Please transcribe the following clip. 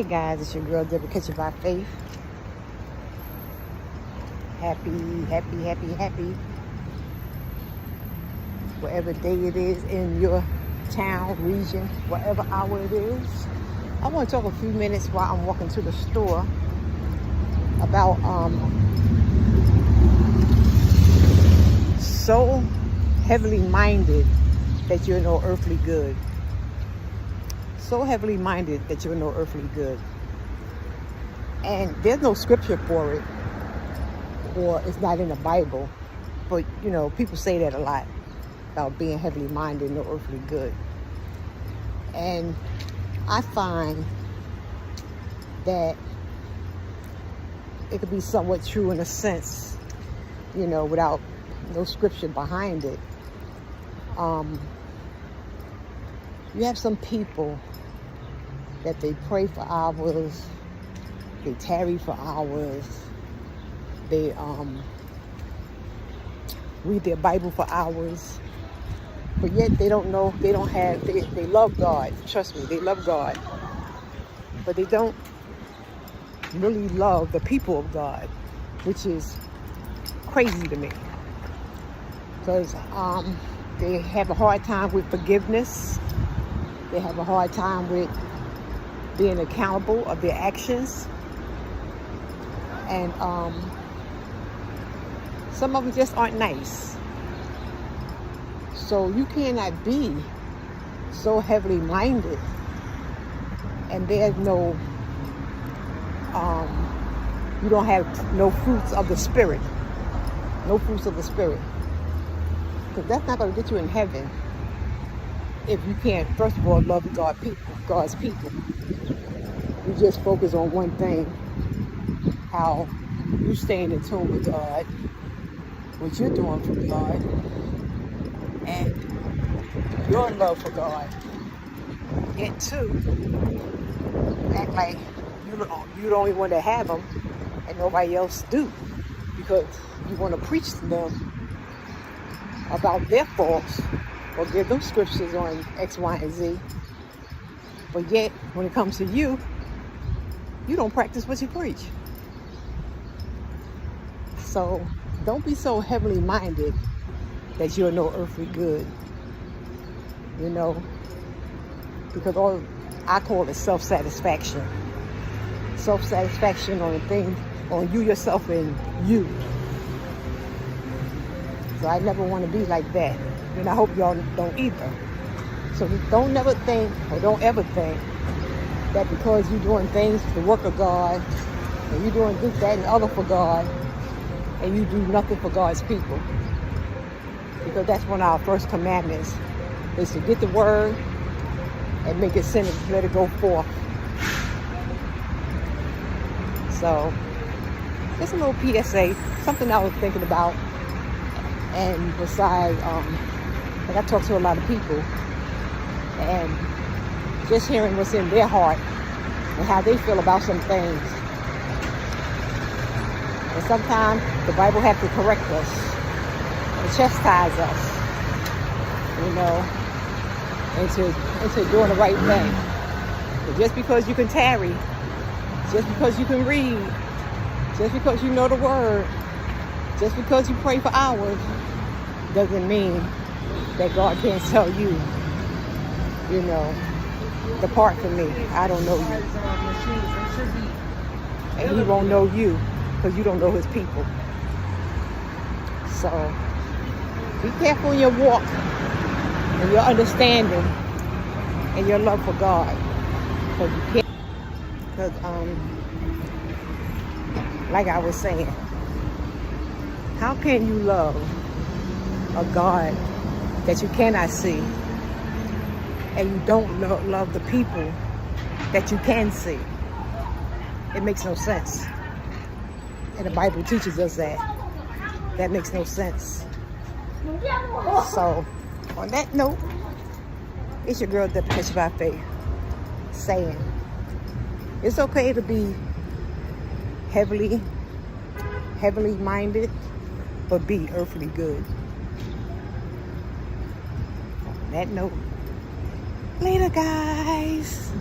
guys, it's your girl Deborah Kitchen by Faith. Happy. Whatever day it is in your town, region, whatever hour it is. I want to talk a few minutes while I'm walking to the store about so heavily minded that you're no earthly good. So heavily minded that you're no earthly good. And there's no scripture for it, or it's not in the Bible. But, you know, people say that a lot about being heavily minded, no earthly good. And I find that it could be somewhat true in a sense, you know, without no scripture behind it. You have some people that they pray for hours, they tarry for hours, they read their Bible for hours, but yet they don't know, they love God. Trust me, they love God, but they don't really love the people of God, which is crazy to me, because they have a hard time with forgiveness. They have a hard time with being accountable of their actions. And some of them just aren't nice. So you cannot be so heavily minded and there's no, you don't have no fruits of the Spirit. No fruits of the Spirit. Because that's not going to get you in heaven if you can't, first of all, love God's people. You just focus on one thing, how you staying in tune with God, what you're doing for God, and your love for God. And two, act like you're the only one that have them and nobody else do, because you want to preach to them about their faults or give them scriptures on X, Y, and Z. But yet, when it comes to you, you don't practice what you preach. So don't be so heavily minded that you're no earthly good. You know, because I call it self-satisfaction. Self-satisfaction on the thing, on you yourself and you. So I never want to be like that. And I hope y'all don't either. So don't never think, or don't ever think, that because you're doing things for the work of God, and you're doing this, that, and other for God, and you do nothing for God's people. Because that's one of our first commandments, is to get the word and make it send it, let it go forth. So, just a little PSA, something I was thinking about. And besides, like I talk to a lot of people, and just hearing what's in their heart and how they feel about some things. And sometimes the Bible has to correct us and chastise us, you know, into doing the right thing. But just because you can tarry, just because you can read, just because you know the word, just because you pray for hours, doesn't mean that God can't tell you, you know, depart from me, I don't know you. And he won't know you because you don't know his people. So be careful in your walk and your understanding and your love for God. Because you can't, because like I was saying, how can you love a God that you cannot see, and you don't love the people that you can see? It makes no sense. And the Bible teaches us that. That makes no sense. So, on that note, it's your girl Deborah Kitchen by Faith saying, it's okay to be heavily minded, but be earthly good. On that note, later guys.